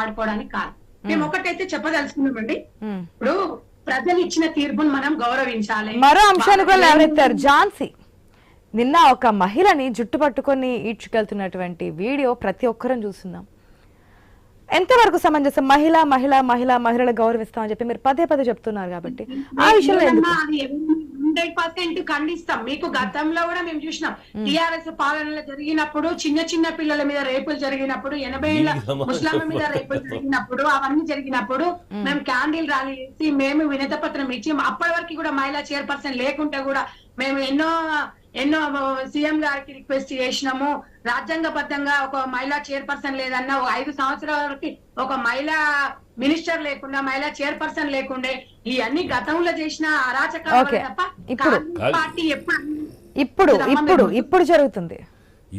ఆడుకోవడానికి కాదు. మేము ఒకటైతే చెప్పదలుచుకున్నామండి, ఇప్పుడు ప్రజలు ఇచ్చిన తీర్పును మనం గౌరవించాలి. మరో అంశాన్ని కూడా లేవనెత్తారు. ఝాన్సీ నిన్న ఒక మహిళని జుట్టు పట్టుకొని ఈడ్చుకెళ్తున్నటువంటి వీడియో ప్రతి ఒక్కరం చూస్తున్నాం. ఎంతవరకు సమంజసం? మహిళలు గౌరవిస్తామని చెప్పి మీరు పదే చెప్తున్నారు కాబట్టి ఆ విషయంలో 100% ఖండిస్తాం. మీకు గతంలో కూడా మేము చూసినాం, టిఆర్ఎస్ పాలనలో జరిగినప్పుడు చిన్న పిల్లల మీద రేపులు జరిగినప్పుడు, 80 ఏళ్ల ముస్లింల మీద రేపులు జరిగినప్పుడు, అవన్నీ జరిగినప్పుడు మేము క్యాండిల్ ర్యాలీ చేసి మేము వినత పత్రం ఇచ్చి, అప్పటి వరకు కూడా మహిళా చైర్పర్సన్ లేకుంటే కూడా మేము ఎన్నో సీఎం గారికి రిక్వెస్ట్ చేసినాము. రాజ్యాంగబద్ధంగా ఒక మహిళా చైర్పర్సన్ లేదన్న 5 సంవత్సరాల వరకు ఒక మహిళా మినిస్టర్ లేకుండా, మహిళా చైర్పర్సన్ లేకుండే, ఇవన్నీ గతంలో చేసిన అరాచకాలు తప్ప పార్టీ ఇప్పుడు జరుగుతుంది.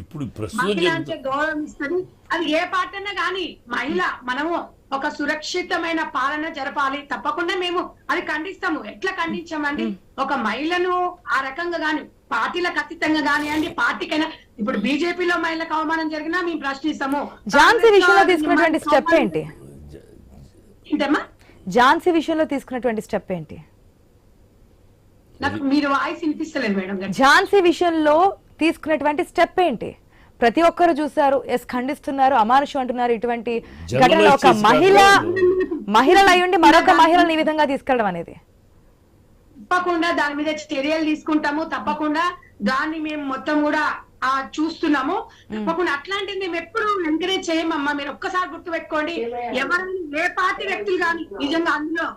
ఇప్పుడు మహిళ అంటే గౌరవం ఇస్తుంది. అది ఏ పార్టీ అన్నా కానీ మహిళ మనము ఒక సురక్షితమైన పాలన జరపాలి. తప్పకుండా మేము అది ఖండిస్తాము. ఎట్లా ఖండించామండి? ఒక మహిళను ఆ రకంగా గాని, పార్టీలకు అతీతంగా కానివ్వండి, పార్టీకైనా, ఇప్పుడు బీజేపీలో మహిళలకు అవమానం జరిగినా మేము ప్రశ్నిస్తాము. ఝాన్సీ విషయంలో తీసుకున్నటువంటి స్టెప్ ఏంటి? ఝాన్సీ విషయంలో తీసుకున్నటువంటి స్టెప్ ఏంటి? నాకు మీరు వాయిస్ వినిపిస్తలేదు మేడం. ఝాన్సీ విషయంలో తీసుకున్నటువంటి స్టెప్ ఏంటి? ప్రతి ఒక్కరు చూసారు, ఖండిస్తున్నారు, అమానుషం అంటున్నారు. ఇటువంటి ఘటనలో ఒక మహిళలు అయ్యుండి మరొక మహిళని ఈ విధంగా తీసుకెళ్ళడం అనేది తప్పకుండా దాని మీద చర్యలు తీసుకుంటాము. తప్పకుండా దాన్ని మేము మొత్తం కూడా చూస్తున్నాము. తప్పకుండా అట్లాంటిది మేము ఎప్పుడు ఎంకరేజ్ చేయమమ్మా. మీరు ఒక్కసారి గుర్తు పెట్టుకోండి, ఎవరైనా ఏ పార్టీ వ్యక్తులు కానీ నిజంగా అందులో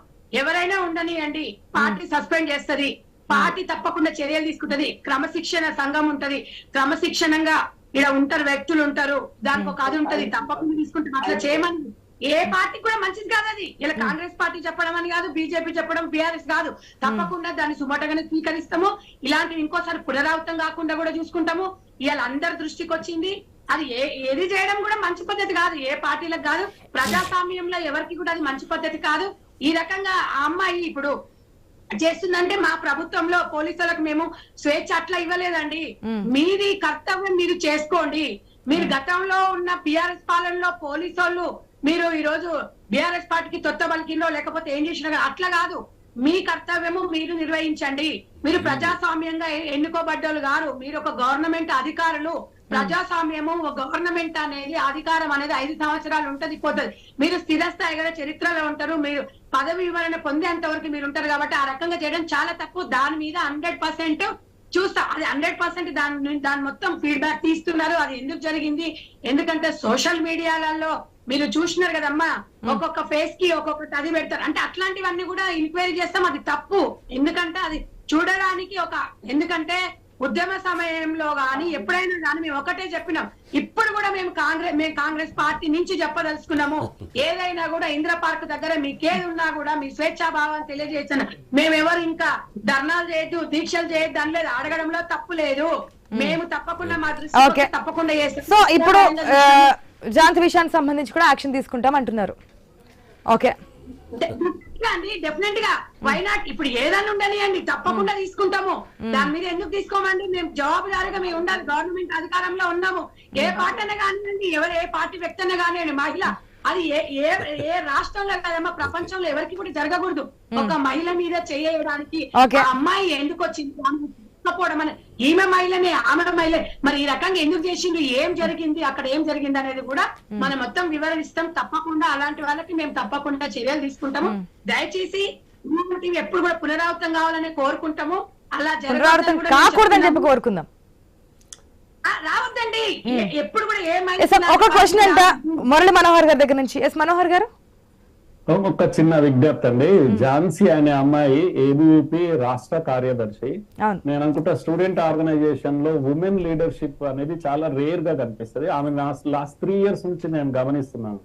ఎవరైనా ఉండనియండి, పార్టీ సస్పెండ్ చేస్తది, పార్టీ తప్పకుండా చర్యలు తీసుకుంటది. క్రమశిక్షణ సంఘం ఉంటది, క్రమశిక్షణంగా ఇక్కడ ఉంటారు, వ్యక్తులు ఉంటారు, దానికి ఒక అది ఉంటది, తప్పకుండా తీసుకుంటాం. అట్లా చేయమని ఏ పార్టీ కూడా మంచిది కాదు అది. ఇలా కాంగ్రెస్ పార్టీ చెప్పడం అని కాదు, బీజేపీ చెప్పడం, బీఆర్ఎస్ కాదు. తప్పకుండా దాన్ని సుమటగానే స్వీకరిస్తాము. ఇలాంటివి ఇంకోసారి పునరావృతం కాకుండా కూడా చూసుకుంటాము. ఇవాళ అందరి దృష్టికి వచ్చింది. అది ఏది చేయడం కూడా మంచి పద్ధతి కాదు, ఏ పార్టీలకు కాదు, ప్రజాస్వామ్యంలో ఎవరికి కూడా అది మంచి పద్ధతి కాదు. ఈ రకంగా ఆ అమ్మాయి ఇప్పుడు చేస్తుందంటే మా ప్రభుత్వంలో పోలీసులకు మేము స్వేచ్ఛ అట్లా ఇవ్వలేదండి. మీది కర్తవ్యం మీరు చేసుకోండి. మీరు గతంలో ఉన్న బీఆర్ఎస్ పాలనలో పోలీసు వాళ్ళు మీరు ఈ రోజు బీఆర్ఎస్ పార్టీకి తొత్త బలికిందో లేకపోతే ఏం చేసినా అట్లా కాదు. మీ కర్తవ్యము మీరు నిర్వహించండి. మీరు ప్రజాస్వామ్యంగా ఎన్నుకోబడ్డోళ్ళు గారు, మీరు ఒక గవర్నమెంట్ అధికారులు. ప్రజాస్వామ్యము, గవర్నమెంట్ అనేది, అధికారం అనేది 5 సంవత్సరాలు ఉంటది, పోతుంది. మీరు స్థిరస్థాయిగా చరిత్రలో ఉంటారు, మీరు పదవి వివరణ పొందేంత వరకు మీరు ఉంటారు. కాబట్టి ఆ రకంగా చేయడం చాలా తప్పు. దాని మీద 100% చూస్తా. అది 100% దాని మొత్తం ఫీడ్బ్యాక్ తీస్తున్నారు. అది ఎందుకు జరిగింది? ఎందుకంటే సోషల్ మీడియాలలో మీరు చూసినారు కదమ్మా, ఒక్కొక్క ఫేస్ కి ఒక్కొక్కటి అది పెడతారు. అంటే అట్లాంటివన్నీ కూడా ఎంక్వైరీ చేస్తాం. అది తప్పు. ఎందుకంటే అది చూడడానికి ఎందుకంటే ఉద్యమ సమయంలో గాని ఎప్పుడైనా కానీ మేము ఒకటే చెప్పినాం. ఇప్పుడు కూడా మేము కాంగ్రెస్ పార్టీ నుంచి చెప్పదలుచుకున్నాము. ఏదైనా కూడా ఇంద్ర పార్క్ దగ్గర మీకేది ఉన్నా కూడా మీ స్వేచ్ఛాభావాన్ని తెలియజేసిన మేమెవరు ఇంకా ధర్నాలు చేయొద్దు, దీక్షలు చేయొద్దు అని లేదు, అడగడంలో తప్పు లేదు. మేము తప్పకుండా మా దృష్టి తప్పకుండా చేస్తాం. సో ఇప్పుడు ఝాన్సీ విషయానికి సంబంధించి కూడా యాక్షన్ తీసుకుంటాం అంటున్నారు. ఓకే అండి, డెఫినెట్ గా వై నాట్? ఇప్పుడు ఏదన్నా ఉండని అండి, తప్పకుండా తీసుకుంటాము. దాని మీద ఎందుకు తీసుకోమండి? మేము జవాబుదారీగా మేము ఉండాలి. గవర్నమెంట్ అధికారంలో ఉన్నాము. ఏ పార్టీ అయినా కానివ్వండి, ఏ పార్టీ వ్యక్తి అయినా కానివ్వండి, మహిళ అది ఏ రాష్ట్రంలో కాదమ్మా, ప్రపంచంలో ఎవరికి కూడా జరగకూడదు. ఒక మహిళ మీద చేయడానికి అమ్మాయి ఎందుకు వచ్చింది పోవడం అని, ఈమె మహిళనే, ఆమె మహిళ, మరి ఈ రకంగా ఎందుకు చేసింది, ఏం జరిగింది, అక్కడ ఏం జరిగింది అనేది కూడా మనం మొత్తం వివరిస్తాం. తప్పకుండా అలాంటి వాళ్ళకి మేము తప్పకుండా చర్యలు తీసుకుంటాము. దయచేసి ఎప్పుడు కూడా పునరావృతం కావాలని కోరుకుంటాము. అలా కాకూడదని చెప్పి కోరుకుందాం. రావద్దండి ఎప్పుడు కూడా. ఒక క్వశ్చన్ అంట మురళి మనోహర్ గారి దగ్గర నుంచి. ఎస్ మనోహర్ గారు, ఒక చిన్న విజ్ఞప్తి అండి. ఝాన్సీ అనే అమ్మాయి ఏబీవీపీ రాష్ట్ర కార్యదర్శి. నేను అనుకుంటా స్టూడెంట్ ఆర్గనైజేషన్ లో ఉమెన్ లీడర్షిప్ అనేది చాలా రేర్ గా కనిపిస్తుంది. ఆమె లాస్ట్ 3 years నుంచి నేను గమనిస్తున్నాను.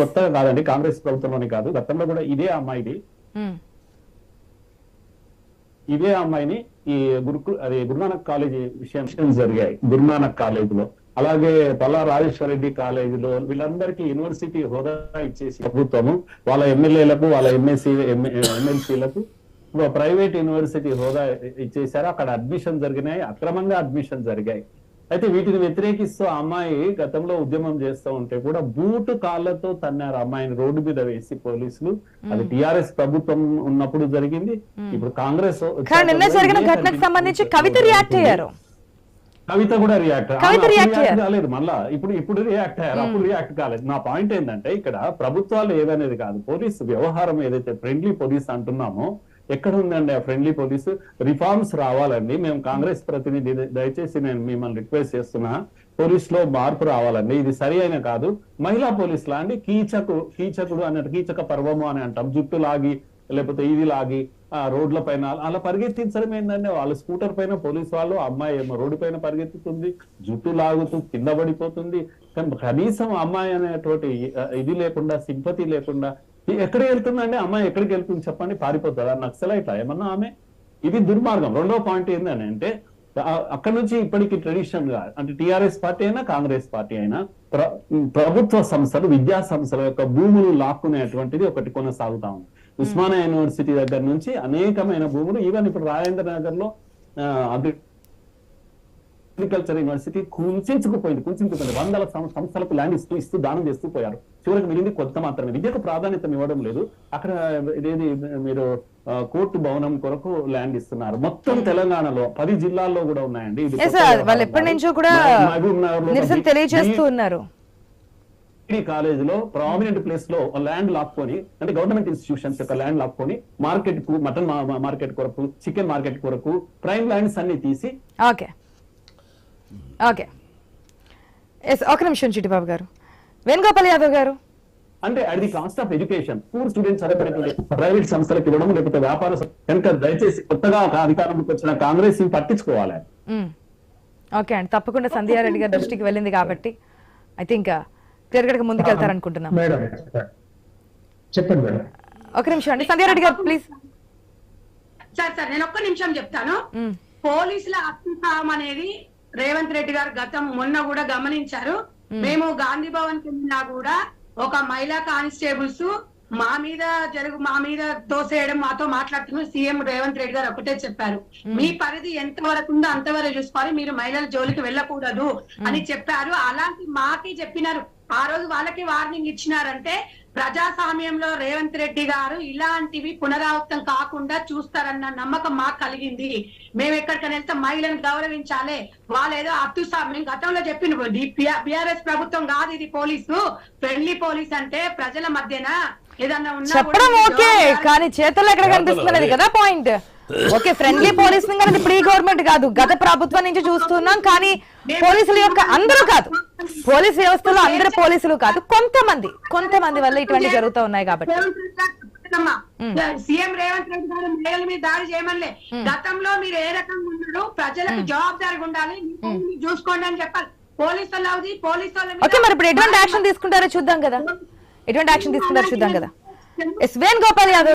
కొత్తగా కాదండి, కాంగ్రెస్ ప్రభుత్వంలోనే కాదు, గతంలో కూడా ఇదే అమ్మాయిని ఈ గురునానక్ కాలేజీ విషయం జరిగాయి. గురునానక్ కాలేజీలో, అలాగే పల్లా రాజేశ్వర రెడ్డి కాలేజీలో వీళ్ళందరికీ యూనివర్సిటీ హోదా ఇచ్చేసి ప్రభుత్వము వాళ్ళ ఎమ్మెల్యేలకు, వాళ్ళ ఎమ్మెల్సీలకు ప్రైవేట్ యూనివర్సిటీ హోదా ఇచ్చేసారు. అక్కడ అడ్మిషన్ జరిగినాయి, అక్రమంగా అడ్మిషన్ జరిగాయి. అయితే వీటిని వ్యతిరేకిస్తూ ఆ అమ్మాయి గతంలో ఉద్యమం చేస్తూ ఉంటే కూడా బూటు కాళ్ళతో తన్నారు అమ్మాయిని రోడ్డు మీద వేసి పోలీసులు. అది టిఆర్ఎస్ ప్రభుత్వం ఉన్నప్పుడు జరిగింది. ఇప్పుడు కాంగ్రెస్ నిన్న జరిగిన ఘటనకు సంబంధించి కవిత రియాక్ట్ అయ్యారు. కవిత కూడా రియాక్ట్ కాలేదు, మళ్ళా ఇప్పుడు రియాక్ట్ అయ్యారు, అప్పుడు రియాక్ట్ కాలేదు. నా పాయింట్ ఏంటంటే ఇక్కడ ప్రభుత్వాలు ఏదనేది కాదు, పోలీసు వ్యవహారం ఏదైతే ఫ్రెండ్లీ పోలీస్ అంటున్నామో ఎక్కడ ఉందండి ఆ ఫ్రెండ్లీ పోలీసు? రిఫార్మ్స్ రావాలండి. మేము కాంగ్రెస్ ప్రతినిధి, దయచేసి నేను మిమ్మల్ని రిక్వెస్ట్ చేస్తున్నా, పోలీస్ లో మార్పు రావాలండి. ఇది సరి అయిన కాదు. మహిళా పోలీస్ లా అండి కీచకుడు అన్నట్టు, కీచక పర్వము అని అంటాం, జుట్టు లాగి లేకపోతే ఇది లాగి ఆ రోడ్ల పైన అలా పరిగెత్తించడం ఏంటంటే, వాళ్ళ స్కూటర్ పైన పోలీస్ వాళ్ళు, అమ్మాయి ఏమో రోడ్డు పైన పరిగెత్తుతుంది, జుట్టు లాగుతూ కింద పడిపోతుంది. కనీసం అమ్మాయి అనేటువంటి ఇది లేకుండా, సింపతి లేకుండా ఎక్కడికి వెళ్తుందండి అమ్మాయి? ఎక్కడికి వెళ్తుంది చెప్పండి? పారిపోతుందా? నక్సలైట్ ఏమన్నా ఆమె? ఇది దుర్మార్గం. రెండో పాయింట్ ఏంటని అంటే, అక్కడ నుంచి ఇప్పటికి ట్రెడిషనల్ గా అంటే టిఆర్ఎస్ పార్టీ అయినా కాంగ్రెస్ పార్టీ అయినా ప్రభుత్వ సంస్థలు, విద్యా సంస్థల యొక్క భూములు లాక్కునేటువంటిది ఒకటి కొనసాగుతా ఉంది. ఉస్మానియా యూనివర్సిటీ దగ్గర నుంచి అనేకమైన భూములు, ఈవెన్ ఇప్పుడు రాజేంద్ర నగర్ లో అగ్రికల్చర్ యూనివర్సిటీ కుంచుకుపోయింది. వందల సంస్థలకు ల్యాండ్ ఇస్తూ దానం చేస్తూ పోయారు. చివరికి మిగిలింది కొత్త మాత్రమే. విద్యకు ప్రాధాన్యత ఇవ్వడం లేదు. అక్కడ ఇదేది మీరు కోర్టు భవనం కొరకు ల్యాండ్ ఇస్తున్నారు. మొత్తం తెలంగాణలో 10 జిల్లాల్లో కూడా ఉన్నాయండి. వాళ్ళు ఎప్పటి నుంచో కూడా నిరసన తెలియజేస్తూ ఉన్నారు. కాలేజీలో ప్రామినెంట్ ప్లేస్ లో ల్యాండ్ లాక్కొని, అంటే గవర్నమెంట్ ఇన్స్టిట్యూషన్స్ యొక్క ల్యాండ్ లాక్కొని మార్కెట్ కు, మటన్ మార్కెట్ కొరకు, చికెన్ మార్కెట్ కొరకు ప్రైమ్ ల్యాండ్స్ అన్ని తీసి. ఓకే ఒక నిమిషం చిట్టిబాబు గారు. వేణుగోపాల్ యాదవ్ గారు, అంటే at the cost of education poor students చదివేటువంటి ప్రైవేట్ సంస్థలకు ఇవ్వడం, లేకపోతే వ్యాపార కనుక దయచేసి కొత్తగా అధికారంలోకి వచ్చిన కాంగ్రెస్ పట్టించుకోవాలి. ఓకే అండి, తప్పకుండా సంధ్యారెడ్డి గారి దృష్టికి వెళ్ళింది కాబట్టి ఐ థింక్ క్లియర్ గా ముందుకెళ్తారనుకుంటున్నాం. చెప్పండి మేడం. ఒక నిమిషం అండి, సంధ్యారెడ్డి గారు ప్లీజ్. సార్ నేను ఒక్క నిమిషం చెప్తాను. పోలీసుల అత్యుత్సాహం అనేది రేవంత్ రెడ్డి గారు మొన్న కూడా గమనించారు. మేము గాంధీ భవన్ కి వెళ్ళినా కూడా ఒక మహిళా కానిస్టేబుల్స్ మా మీద తోసేయడం, మాతో మాట్లాడుతున్నారు. సీఎం రేవంత్ రెడ్డి గారు ఒకటే చెప్పారు, మీ పరిధి ఎంత వరకు ఉందో అంతవరకు చూసుకోవాలి, మీరు మహిళల జోలికి వెళ్ళకూడదు అని చెప్పారు. అలాంటి మాకి చెప్పినారు. ఆ రోజు వాళ్ళకి వార్నింగ్ ఇచ్చినారంటే ప్రజాస్వామ్యంలో రేవంత్ రెడ్డి గారు ఇలాంటివి పునరావృతం కాకుండా చూస్తారన్న నమ్మకం మాకు కలిగింది. మేము ఎక్కడికైనా వెళ్తే మహిళలను గౌరవించాలి. వాళ్ళు ఏదో అత్యుత్సాహం గతంలో చెప్పిన బిఆర్ఎస్ ప్రభుత్వం కాదు ఇది, పోలీసు ఫ్రెండ్లీ పోలీస్ అంటే ప్రజల మధ్యన ఏదన్నా చెప్పడం ఓకే, కానీ చేతల్లో ఎక్కడ కనిపిస్తున్నది కదా పాయింట్. ఓకే, ఫ్రెండ్లీ పోలీస్ ఇప్పుడు ఈ గవర్నమెంట్ కాదు, గత ప్రభుత్వం నుంచి చూస్తున్నాం. కానీ పోలీసుల యొక్క అందరూ కాదు, పోలీస్ వ్యవస్థలో అందరు పోలీసులు కాదు, కొంతమంది వల్ల ఇటువంటి జరుగుతూ ఉన్నాయి కాబట్టి. సీఎం రేవంత్ రెడ్డి గారు మహిళల మీద దాడి చేయమనిలే, గతంలో మీరు ఏ రకంగా ఉన్నారు, ప్రజలకు జవాబుదారీగా ఉండాలి, చూసుకోండి అని చెప్పాలి. పోలీసులు ఓకే, మరి ఇప్పుడు ఎటువంటి యాక్షన్ తీసుకుంటారో చూద్దాం కదా. వేణుగోపాల్ యాదవ్.